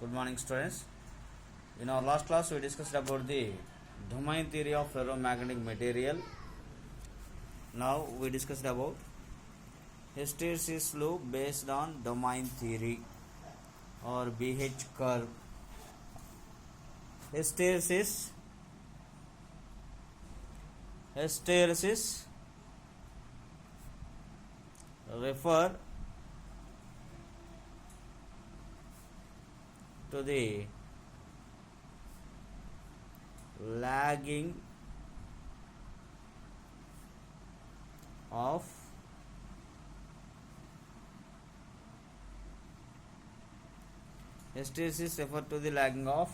Good morning, students. In our last class, we discussed about the domain theory of ferromagnetic material. Now we discussed about hysteresis loop based on domain theory or BH curve. Hysteresis refer to the lagging of hysteresis refer to the lagging of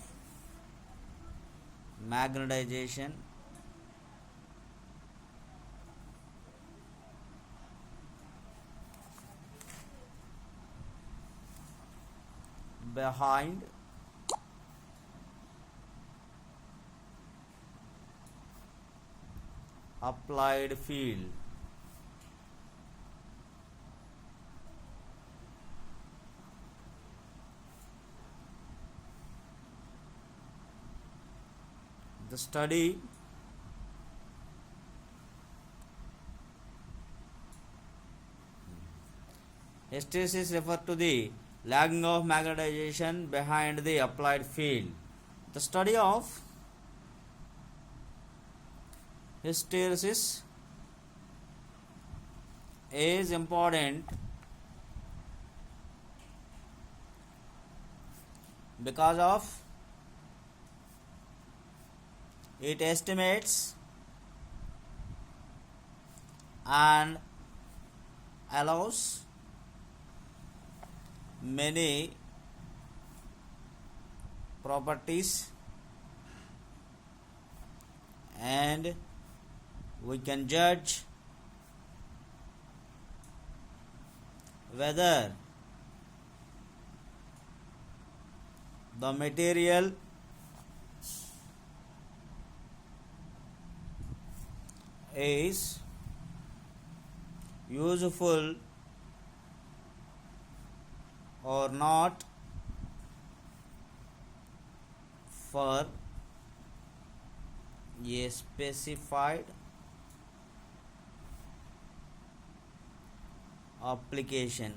magnetization behind applied field. The study hysteresis refer to the lagging of magnetization behind the applied field. The study of hysteresis is important because of it estimates and allows many properties, and we can judge whether the material is useful or not for a specified application.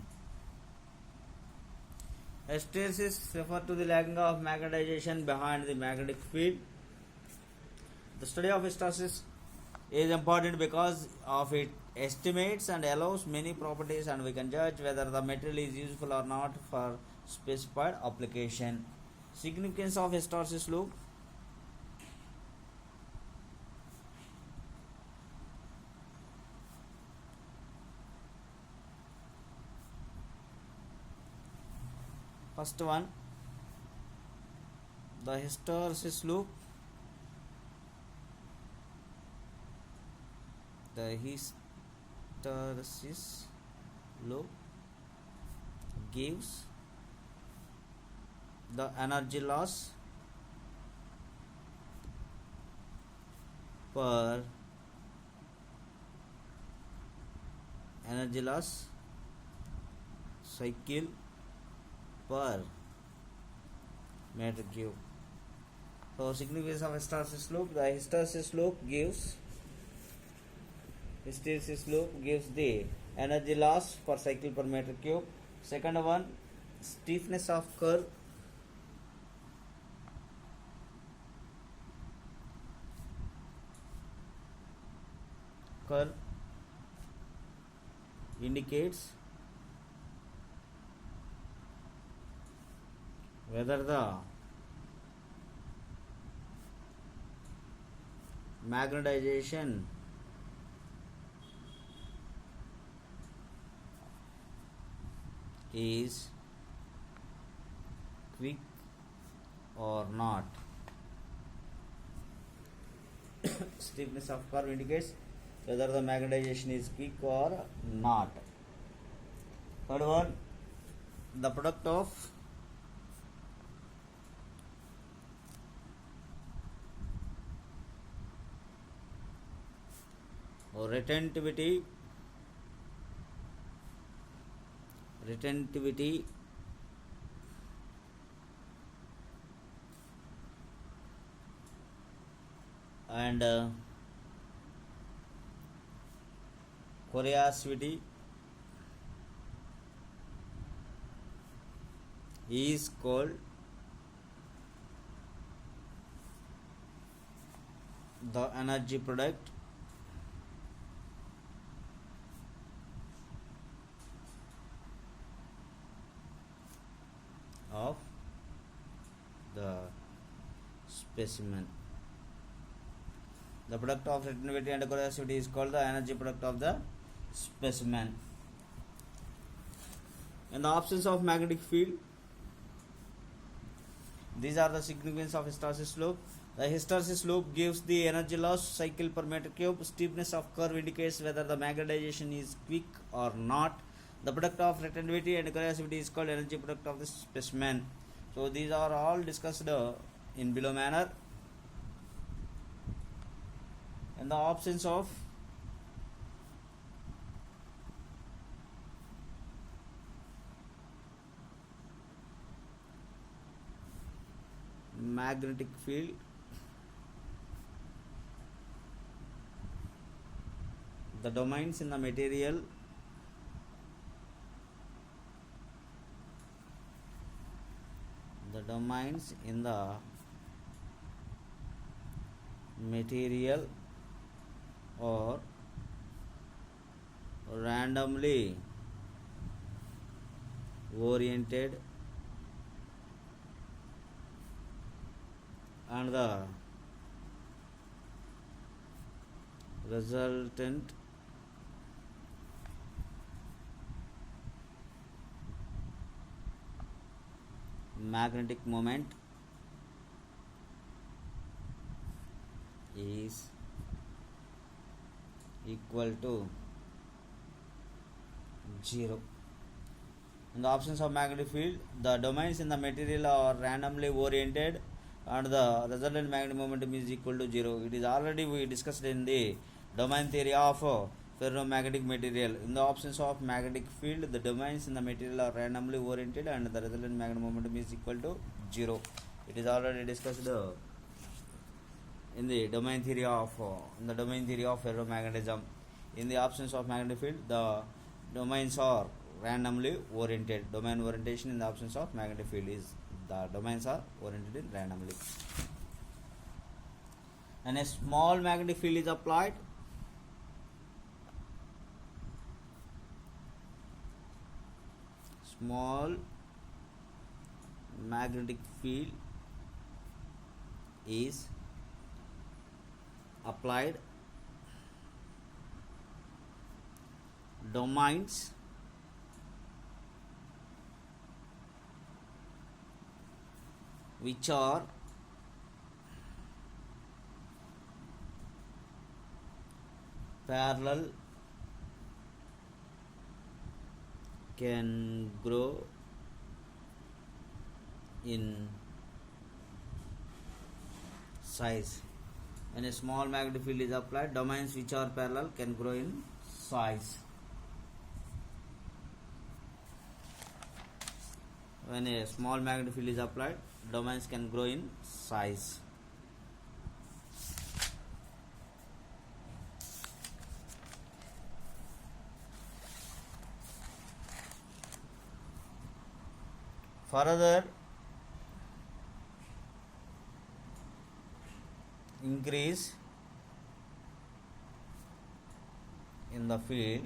Hysteresis refer to the lagging of magnetization behind the magnetic field. The study of hysteresis is important because of it estimates and allows many properties, and we can judge whether the material is useful or not for specified application. Significance of hysteresis loop. First one, the hysteresis loop. The hysteresis loop gives the energy loss per cycle per meter cube. So significance of hysteresis loop. The hysteresis loop gives the energy loss per cycle per meter cube. Second one, stiffness of curve. Curve indicates whether the magnetization is quick or not. Stiffness of curve indicates whether the magnetization is quick or not. Third one, the product of retentivity and coercivity is called the energy product of the specimen. The product of reactivity and coercivity is called the energy product of the specimen. In the absence of magnetic field, these are the significance of hysteresis loop. The hysteresis loop gives the energy loss cycle per meter cube. Steepness of curve indicates whether the magnetization is quick or not. The product of reactivity and coercivity is called energy product of the specimen. So these are all discussed in below manner. In the absence of magnetic field, the domains in the material are randomly oriented and the resultant magnetic moment is equal to 0. In the absence of magnetic field, the domains in the material are randomly oriented and the resultant magnetic momentum is equal to 0. It is already we discussed in the domain theory of ferromagnetic material. In the absence of magnetic field, the domains in the material are randomly oriented and the resultant magnetic momentum is equal to 0. It is already discussed in the domain theory of ferromagnetism. In the absence of magnetic field, the domains are randomly oriented. Domain orientation in the absence of magnetic field is the domains are oriented in randomly. And a small magnetic field is applied. Small magnetic field is applied. Domains which are parallel can grow in size. When a small magnetic field is applied, domains which are parallel can grow in size. When a small magnetic field is applied, domains can grow in size. Further increase in the field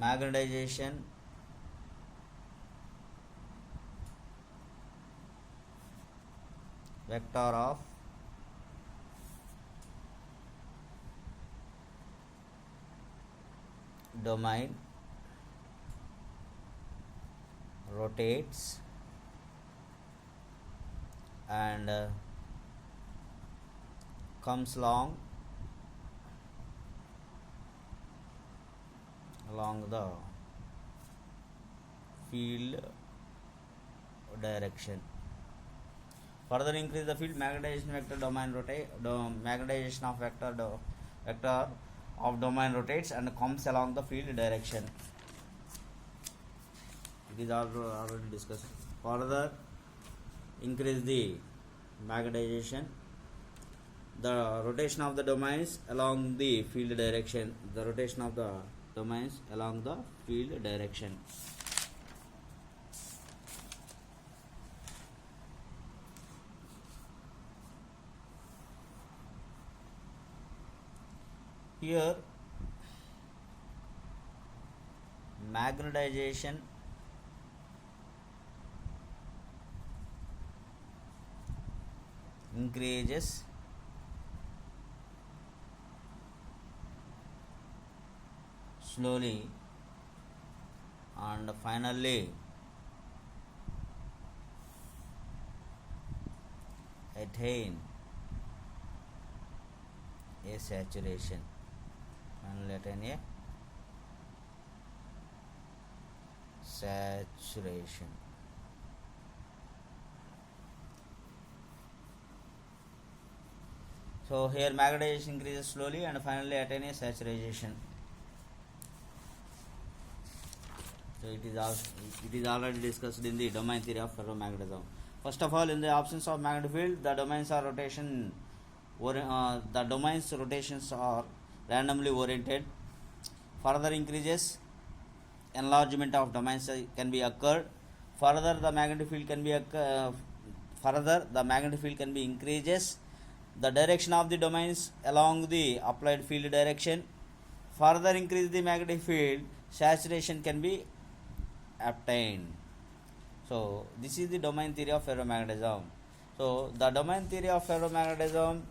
magnetization vector of domain rotates and comes along the field direction. Further increase the field magnetization vector domain rotate magnetization of vector of domain rotates and comes along the field direction. It is already discussed. Further increase the magnetization. The rotation of the domains along the field direction. The rotation of the domains along the field direction. Here magnetization increases slowly and finally attain a saturation. Finally attain a saturation. So here magnetization increases slowly and finally attain a saturation. So it is already discussed in the domain theory of ferromagnetism. First of all, in the absence of magnetic field, the domains rotations are randomly oriented. Further increases enlargement of domains can be occurred. Further, the magnetic field can be increases the direction of the domains along the applied field direction. Further increase the magnetic field, saturation can be obtained. So this is the domain theory of ferromagnetism. So the domain theory of ferromagnetism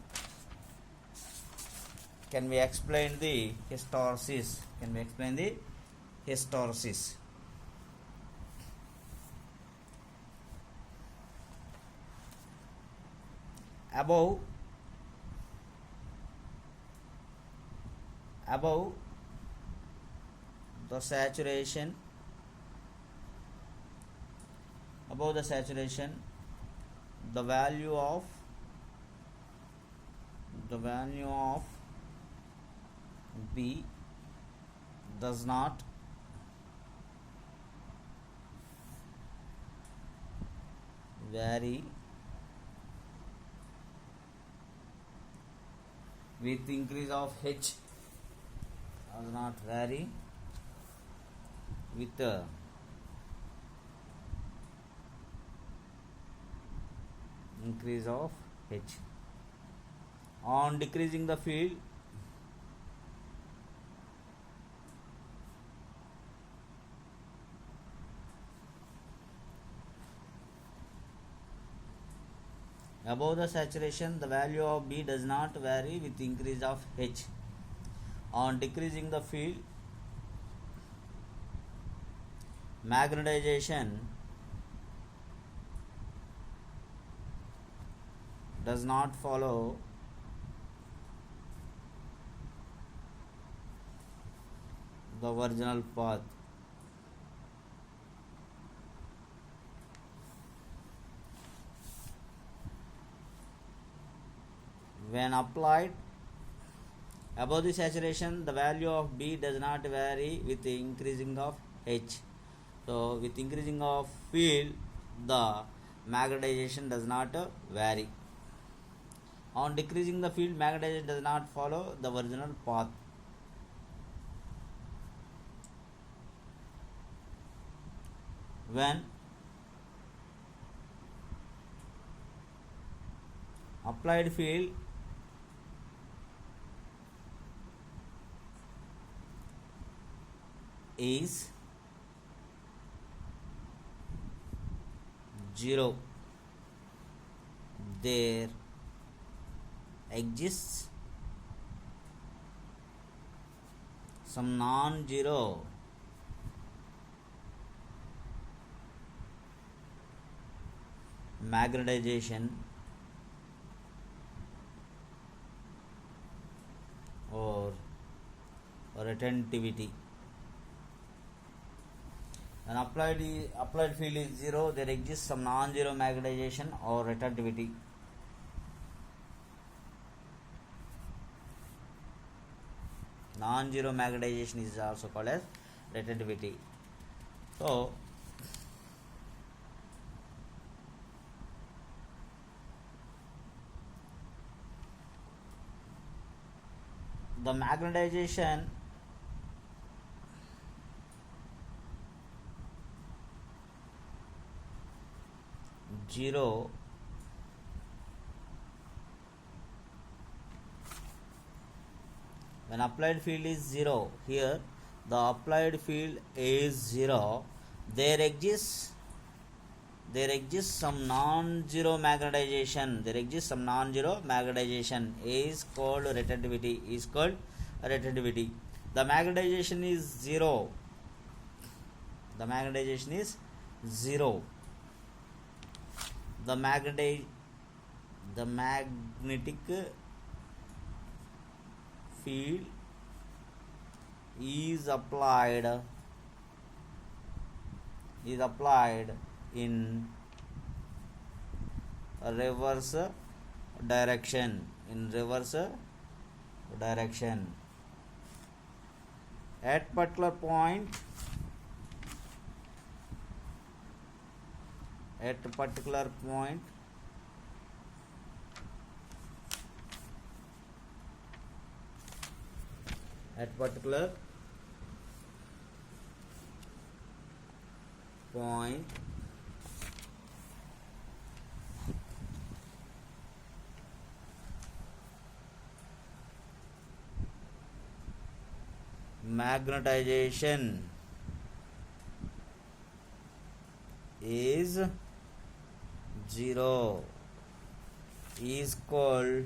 can be explained the hysteresis. Above the saturation, the value of B does not vary with increase of H, does not vary with increase of H. On decreasing the field, above the saturation, the value of B does not vary with increase of H. On decreasing the field, magnetization does not follow the original path. When applied above the saturation, the value of B does not vary with the increasing of H. So with increasing of field, the magnetization does not vary. On decreasing the field, magnetization does not follow the original path. When applied field is 0, there exists some non-zero magnetization or retentivity. When applied field is 0, there exists some non-zero magnetization or retentivity. Non-zero magnetization is also called as retentivity. So the magnetization zero when applied field is zero. Here the applied field is zero. There exists some non-zero magnetization. There exists some non-zero magnetization is called relativity. The magnetization is zero. The magnetization is zero. The magnetic field is applied in reverse direction. At particular point, magnetization is zero, is called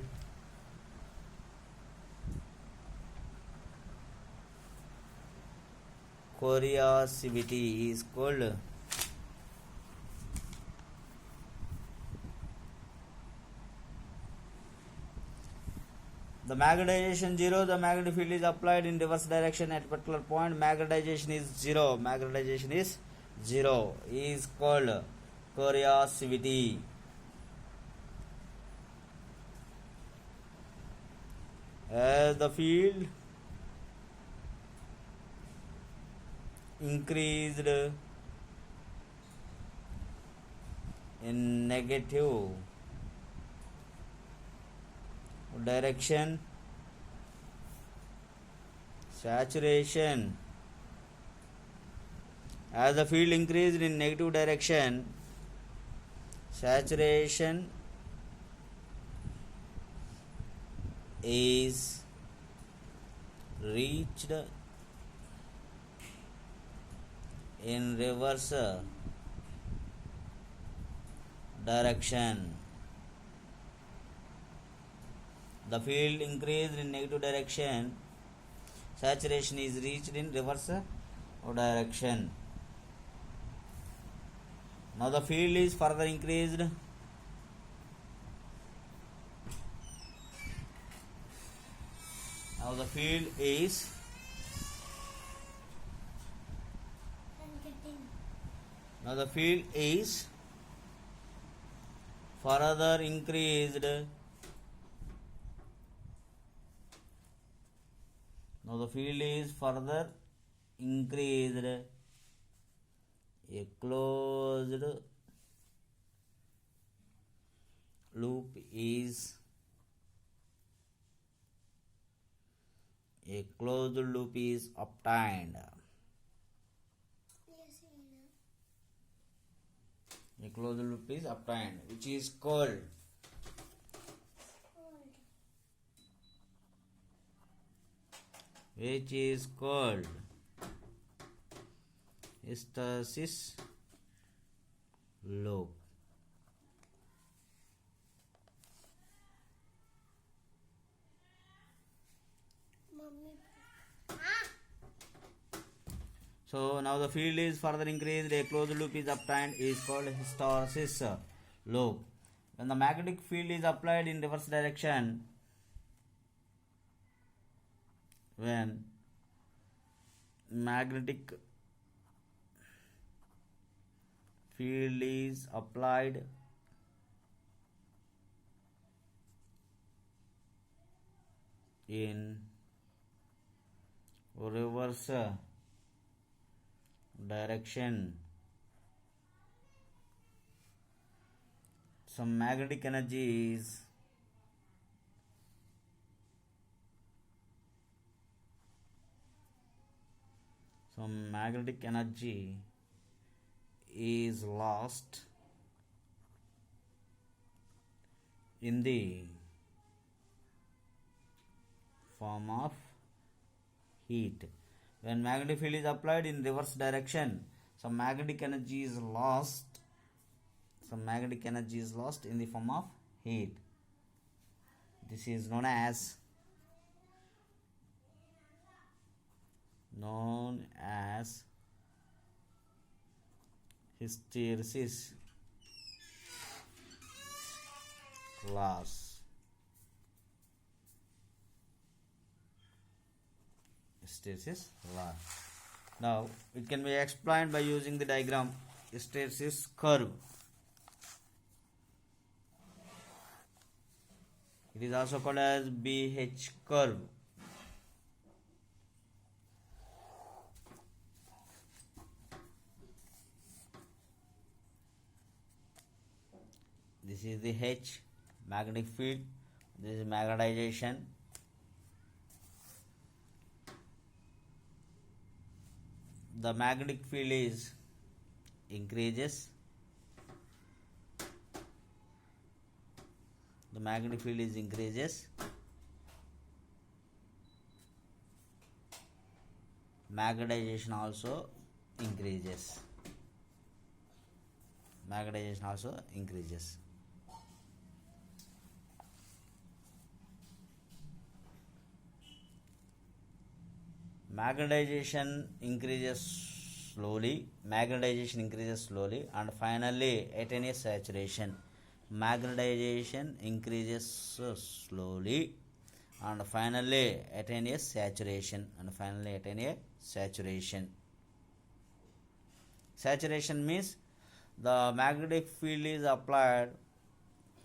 coercivity. The magnetization zero, the magnetic field is applied in reverse direction at particular point. Magnetization is zero, is called coercivity. As the field increased in negative direction, saturation. As the field increased in negative direction, saturation is reached in reverse direction. The field increased in negative direction, saturation is reached in reverse direction. Now the field is further increased. Now the field is further increased. Now the field is further increased. A closed loop is obtained. A closed loop is obtained, which is called hysteresis loop. So now the field is further increased, a closed loop is obtained, is called hysteresis loop. When the magnetic field is applied in reverse direction, when magnetic field is applied in reverse direction, some magnetic energy is some magnetic energy is lost in the form of heat. When magnetic field is applied in reverse direction, some magnetic energy is lost. Some magnetic energy is lost in the form of heat. This is known as hysteresis loss. Hysteresis loss. Now it can be explained by using the diagram hysteresis curve. It is also called as BH curve. This is the H, magnetic field. This is magnetization. The magnetic field is increases. The magnetic field is increases. Magnetization also increases. Magnetization also increases. Magnetization increases slowly. Magnetization increases slowly, and finally attain a saturation. Magnetization increases slowly, and finally attain a saturation. Saturation means the magnetic field is applied,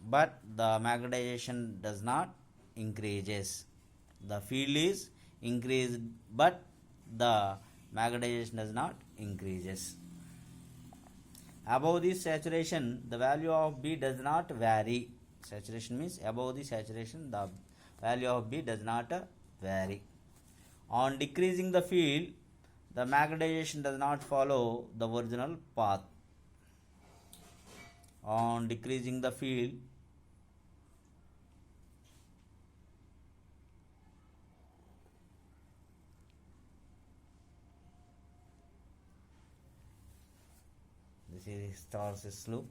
but the magnetization does not increases. The field is increased, but the magnetization does not increases. Above this saturation, the value of B does not vary. Saturation means above the saturation, the value of B does not vary. On decreasing the field, the magnetization does not follow the original path. On decreasing the field, this is hysteresis loop.